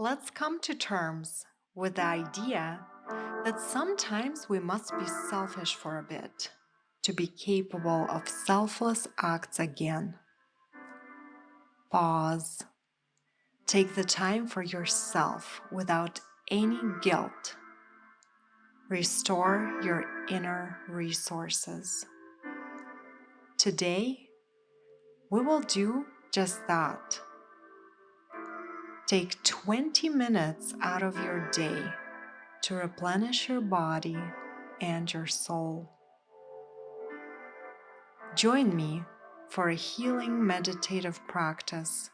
Let's come to terms with the idea that sometimes we must be selfish for a bit to be capable of selfless acts again. Pause. Take the time for yourself without any guilt. Restore your inner resources. Today, we will do just that. Take 20 minutes out of your day to replenish your body and your soul. Join me for a healing meditative practice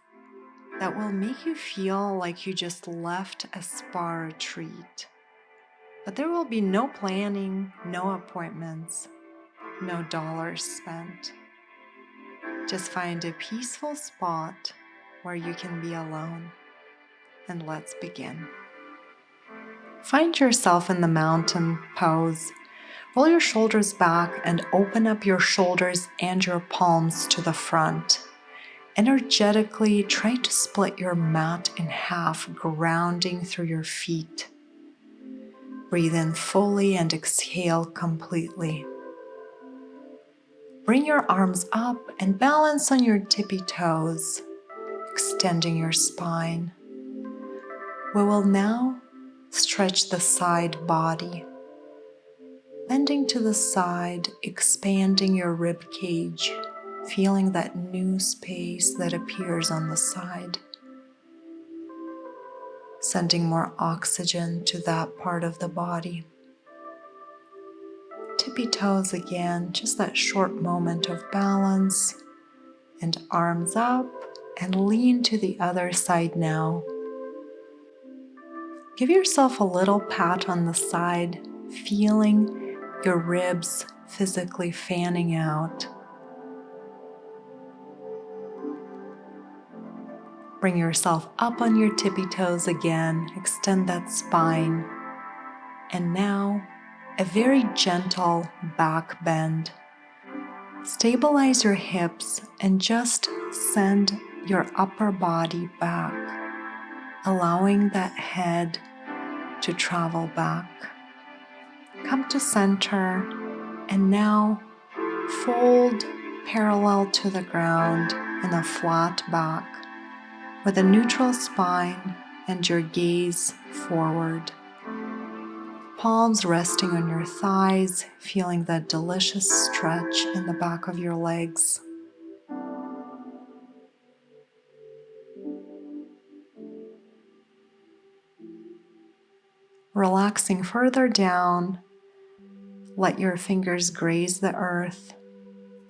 that will make you feel like you just left a spa retreat. But there will be no planning, no appointments, no dollars spent. Just find a peaceful spot where you can be alone, and let's begin. Find yourself in the mountain pose. Roll your shoulders back and open up your shoulders and your palms to the front. Energetically try to split your mat in half, grounding through your feet. Breathe in fully and exhale completely. Bring your arms up and balance on your tippy toes, extending your spine. We will now stretch the side body, bending to the side, expanding your rib cage, feeling that new space that appears on the side, sending more oxygen to that part of the body. Tippy toes again, just that short moment of balance, and arms up and lean to the other side now. Give yourself a little pat on the side, feeling your ribs physically fanning out. Bring yourself up on your tippy toes again, extend that spine, and now a very gentle back bend. Stabilize your hips and just send your upper body back, allowing that head to travel back. Come to center and now fold parallel to the ground in a flat back with a neutral spine and your gaze forward. Palms resting on your thighs, feeling that delicious stretch in the back of your legs. Relaxing further down, let your fingers graze the earth,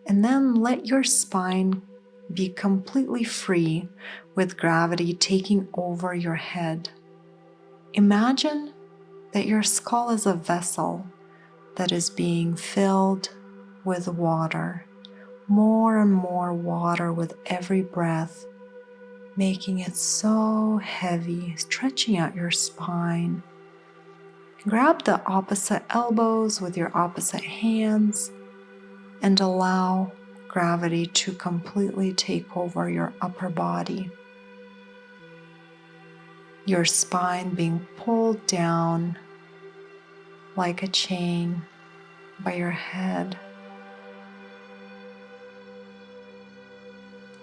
and then let your spine be completely free with gravity taking over your head. Imagine that your skull is a vessel that is being filled with water, more and more water with every breath, making it so heavy, stretching out your spine. Grab the opposite elbows with your opposite hands and allow gravity to completely take over your upper body. Your spine being pulled down like a chain by your head.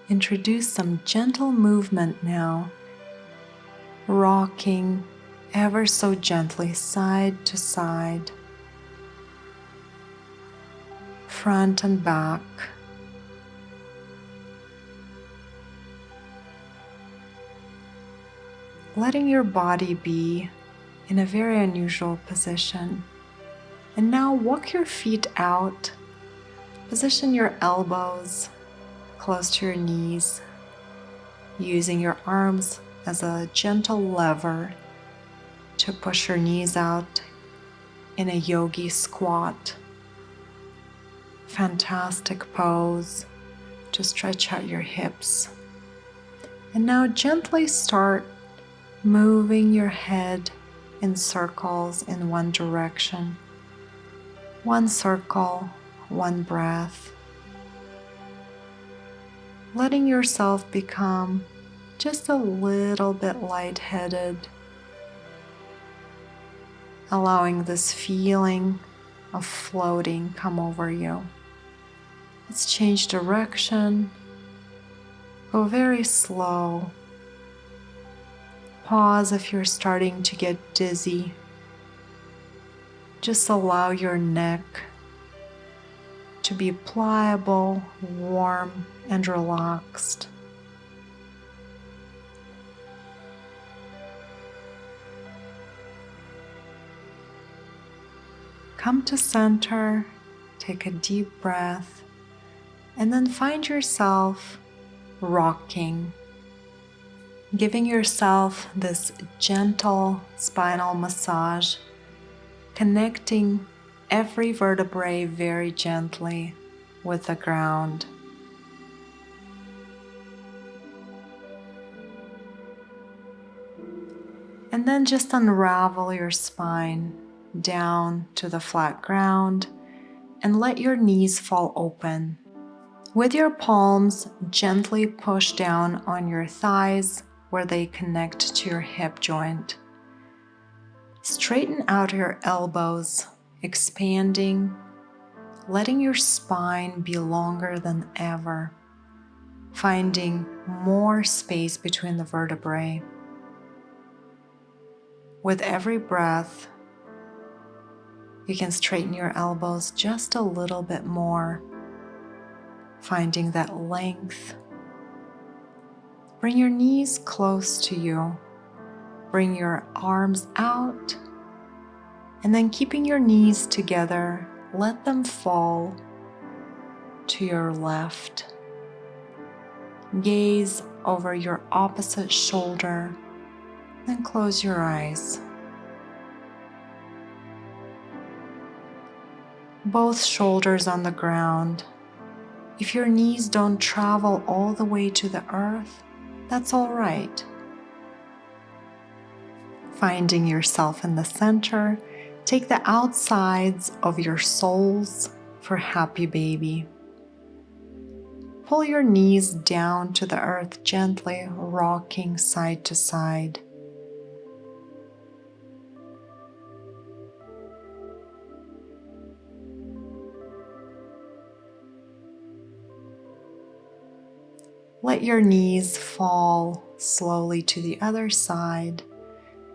Introduce some gentle movement now, rocking ever so gently side to side, front and back. Letting your body be in a very unusual position. And now walk your feet out. Position your elbows close to your knees, using your arms as a gentle lever to push your knees out in a yogi squat. Fantastic pose to stretch out your hips. And now gently start moving your head in circles in one direction. One circle, one breath. Letting yourself become just a little bit lightheaded, allowing this feeling of floating come over you. Let's change direction, go very slow. Pause if you're starting to get dizzy. Just allow your neck to be pliable, warm, and relaxed. Come to center, take a deep breath, and then find yourself rocking, giving yourself this gentle spinal massage, connecting every vertebrae very gently with the ground. And then just unravel your spine down to the flat ground and let your knees fall open. With your palms, gently push down on your thighs where they connect to your hip joint. Straighten out your elbows, expanding, letting your spine be longer than ever, finding more space between the vertebrae. With every breath, you can straighten your elbows just a little bit more, finding that length. Bring your knees close to you. Bring your arms out, and then keeping your knees together, let them fall to your left. Gaze over your opposite shoulder, then close your eyes. Both shoulders on the ground. If your knees don't travel all the way to the earth, that's all right. Finding yourself in the center, take the outsides of your soles for happy baby. Pull your knees down to the earth gently, rocking side to side. Let your knees fall slowly to the other side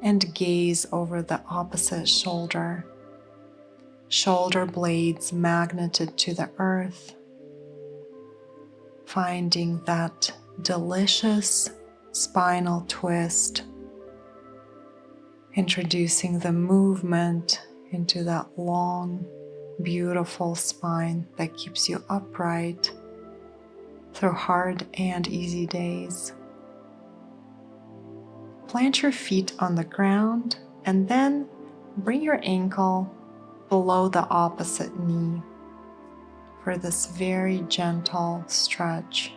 and gaze over the opposite shoulder. Shoulder blades magneted to the earth, finding that delicious spinal twist, introducing the movement into that long, beautiful spine that keeps you upright through hard and easy days. Plant your feet on the ground and then bring your ankle below the opposite knee for this very gentle stretch.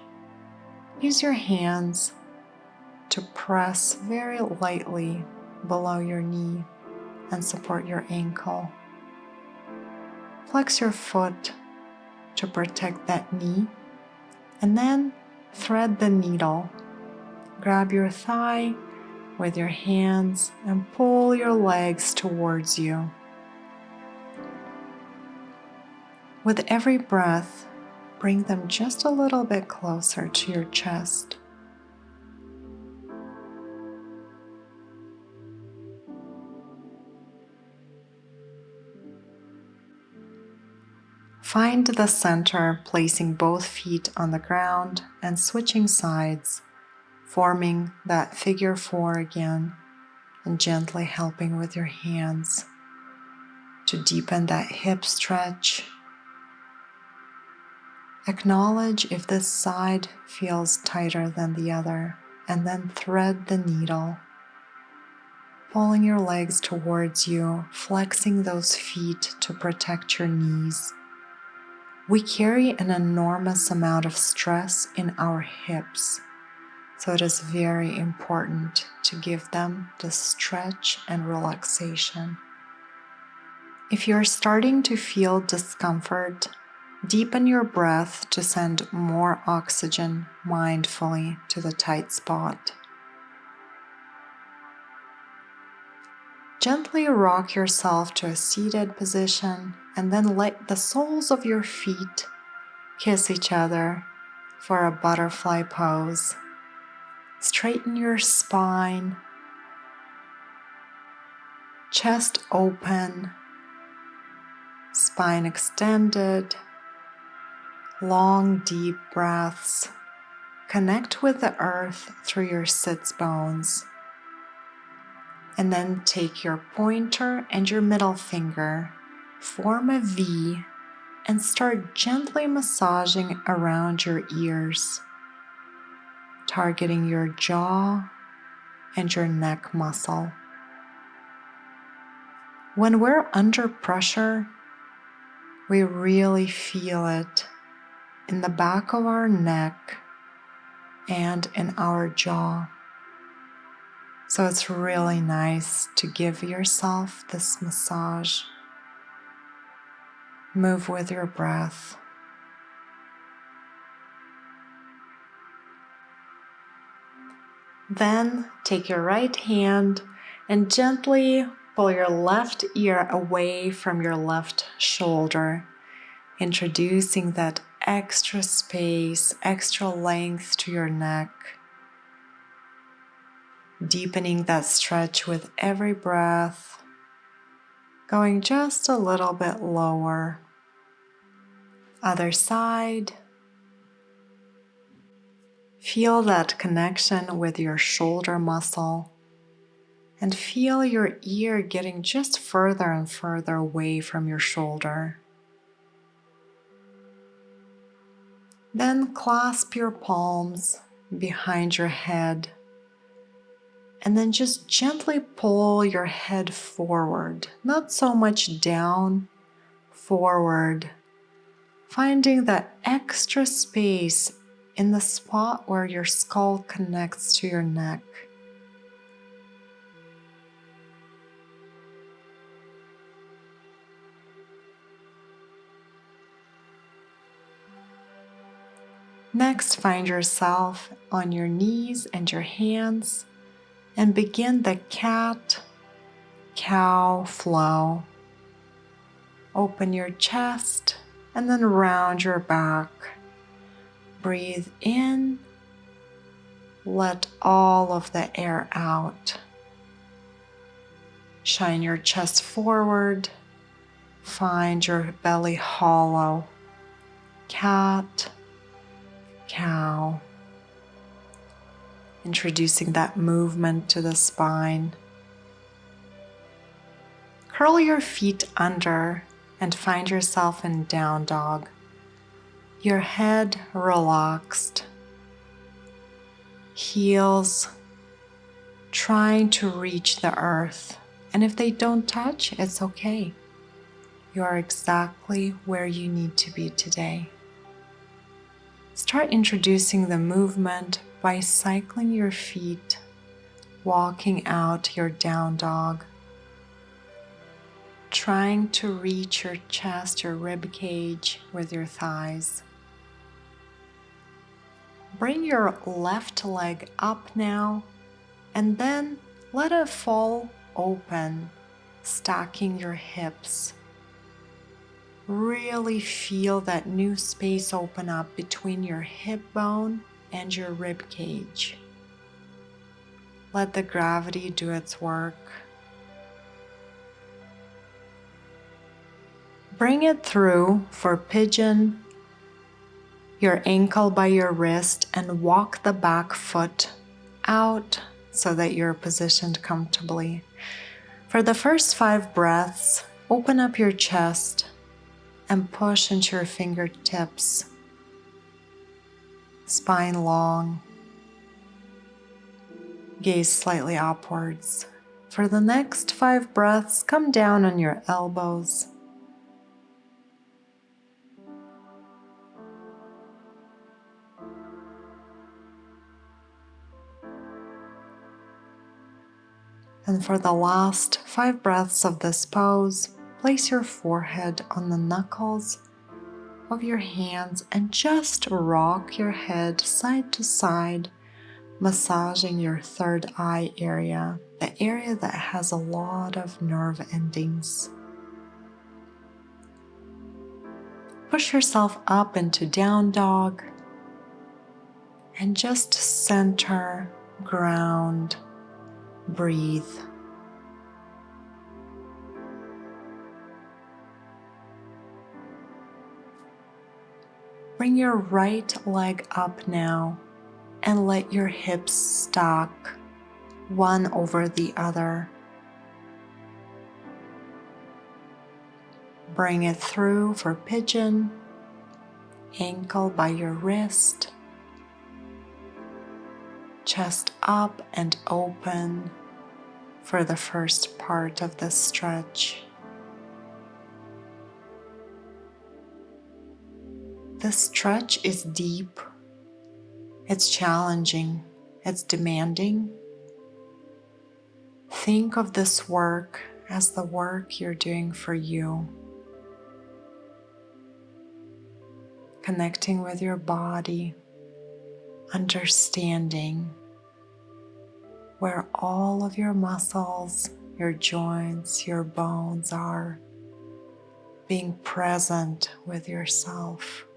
Use your hands to press very lightly below your knee and support your ankle. Flex your foot to protect that knee, and then thread the needle. Grab your thigh with your hands and pull your legs towards you. With every breath, bring them just a little bit closer to your chest. Find the center, placing both feet on the ground and switching sides, forming that figure 4 again, and gently helping with your hands to deepen that hip stretch. Acknowledge if this side feels tighter than the other, and then thread the needle, pulling your legs towards you, flexing those feet to protect your knees. We carry an enormous amount of stress in our hips, so it is very important to give them the stretch and relaxation. If you're starting to feel discomfort, deepen your breath to send more oxygen mindfully to the tight spot. Gently rock yourself to a seated position and then let the soles of your feet kiss each other for a butterfly pose. Straighten your spine, chest open, spine extended, long deep breaths. Connect with the earth through your sits bones. And then take your pointer and your middle finger, form a V, and start gently massaging around your ears, targeting your jaw and your neck muscle. When we're under pressure, we really feel it in the back of our neck and in our jaw. So it's really nice to give yourself this massage. Move with your breath. Then take your right hand and gently pull your left ear away from your left shoulder, introducing that extra space, extra length to your neck, deepening that stretch with every breath, going just a little bit lower. Other side. Feel that connection with your shoulder muscle and feel your ear getting just further and further away from your shoulder. Then clasp your palms behind your head and then just gently pull your head forward, not so much down, forward, finding that extra space in the spot where your skull connects to your neck. Next, find yourself on your knees and your hands and begin the cat-cow flow. Open your chest and then round your back. Breathe in, let all of the air out. Shine your chest forward, find your belly hollow. Cat, cow. Introducing that movement to the spine. Curl your feet under and find yourself in down dog. Your head relaxed. Heels trying to reach the earth. And if they don't touch, it's okay. You are exactly where you need to be today. Start introducing the movement by cycling your feet, walking out your down dog, trying to reach your chest, your rib cage with your thighs. Bring your left leg up now and then let it fall open, stacking your hips. Really feel that new space open up between your hip bone and your rib cage. Let the gravity do its work. Bring it through for pigeon, your ankle by your wrist, and walk the back foot out so that you're positioned comfortably. For the first 5 breaths, open up your chest and push into your fingertips. Spine long. Gaze slightly upwards. For the next 5 breaths, come down on your elbows. And for the last 5 breaths of this pose, place your forehead on the knuckles of your hands and just rock your head side to side, massaging your third eye area, the area that has a lot of nerve endings. Push yourself up into down dog and just center, ground, breathe. Bring your right leg up now and let your hips stack one over the other. Bring it through for pigeon, ankle by your wrist, chest up and open for the first part of the stretch. This stretch is deep, it's challenging, it's demanding. Think of this work as the work you're doing for you. Connecting with your body, understanding where all of your muscles, your joints, your bones are, being present with yourself.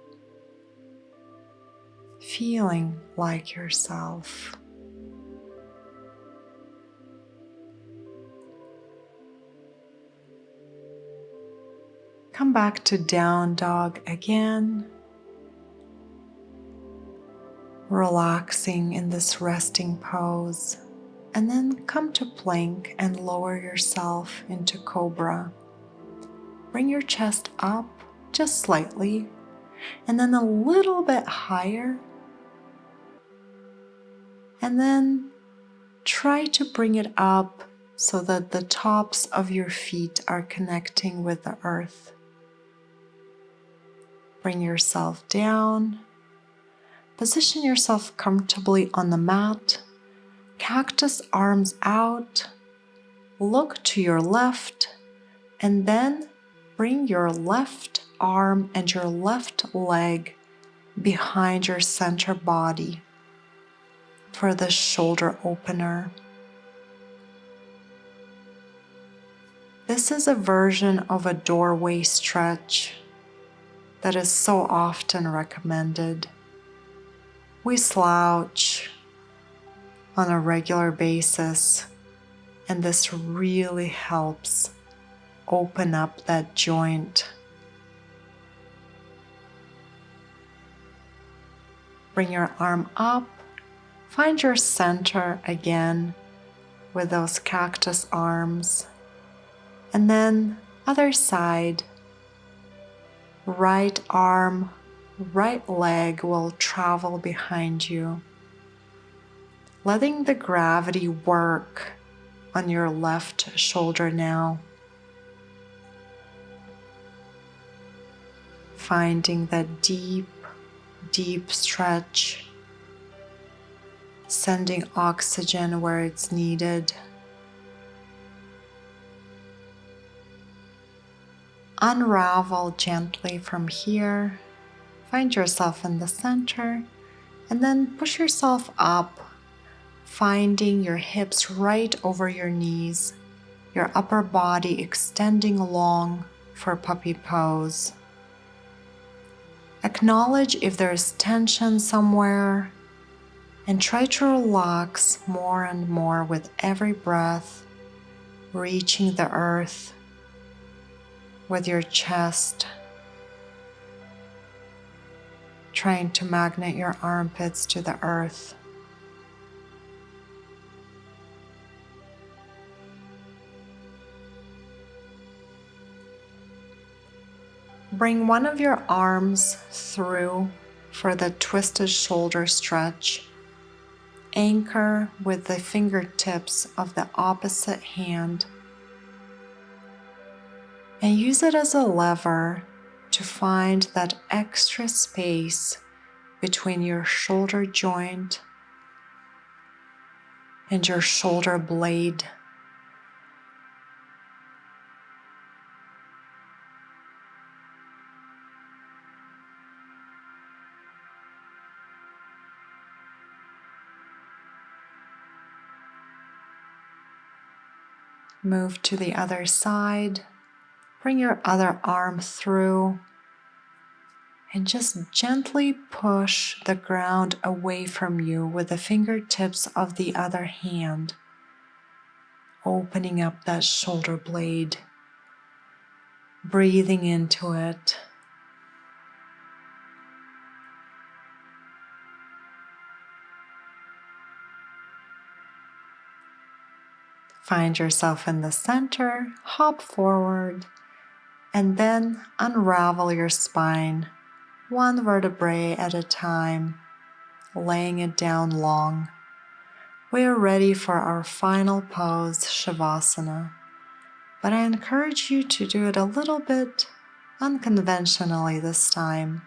Feeling like yourself. Come back to down dog again, relaxing in this resting pose, and then come to plank and lower yourself into cobra. Bring your chest up just slightly, and then a little bit higher. And then try to bring it up so that the tops of your feet are connecting with the earth. Bring yourself down. Position yourself comfortably on the mat. Cactus arms out. Look to your left, and then bring your left arm and your left leg behind your center body for the shoulder opener. This is a version of a doorway stretch that is so often recommended. We slouch on a regular basis, and this really helps open up that joint. Bring your arm up, find your center again with those cactus arms, and then other side, right arm, right leg will travel behind you, letting the gravity work on your left shoulder now. Finding that deep, deep stretch, sending oxygen where it's needed. Unravel gently from here. Find yourself in the center, and then push yourself up, finding your hips right over your knees, your upper body extending long for puppy pose. Acknowledge if there's tension somewhere, and try to relax more and more with every breath, reaching the earth with your chest, trying to magnet your armpits to the earth. Bring one of your arms through for the twisted shoulder stretch. Anchor with the fingertips of the opposite hand and use it as a lever to find that extra space between your shoulder joint and your shoulder blade. Move to the other side. Bring your other arm through and just gently push the ground away from you with the fingertips of the other hand, opening up that shoulder blade, breathing into it. Find yourself in the center, hop forward, and then unravel your spine, one vertebrae at a time, laying it down long. We are ready for our final pose, Shavasana, but I encourage you to do it a little bit unconventionally this time,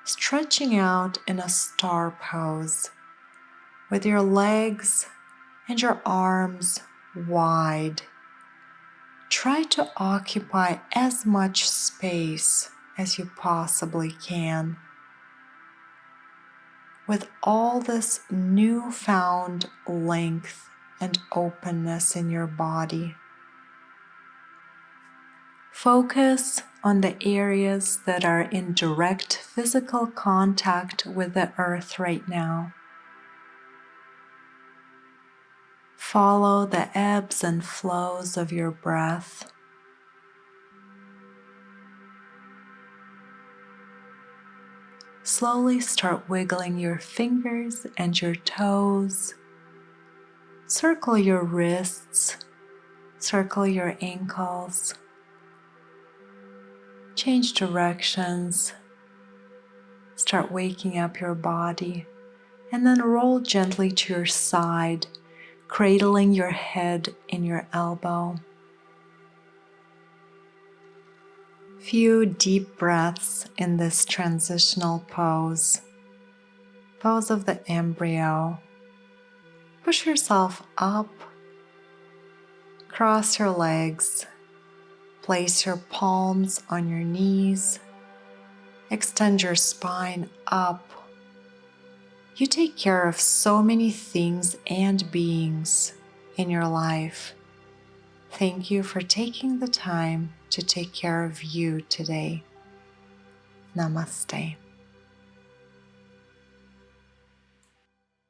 stretching out in a star pose with your legs and your arms wide. Try to occupy as much space as you possibly can. With all this newfound length and openness in your body, focus on the areas that are in direct physical contact with the earth right now. Follow the ebbs and flows of your breath. Slowly start wiggling your fingers and your toes. Circle your wrists, circle your ankles. Change directions. Start waking up your body, and then roll gently to your side, cradling your head in your elbow. Few deep breaths in this transitional pose, pose of the embryo. Push yourself up, cross your legs, place your palms on your knees, extend your spine up. You take care of so many things and beings in your life. Thank you for taking the time to take care of you today. Namaste.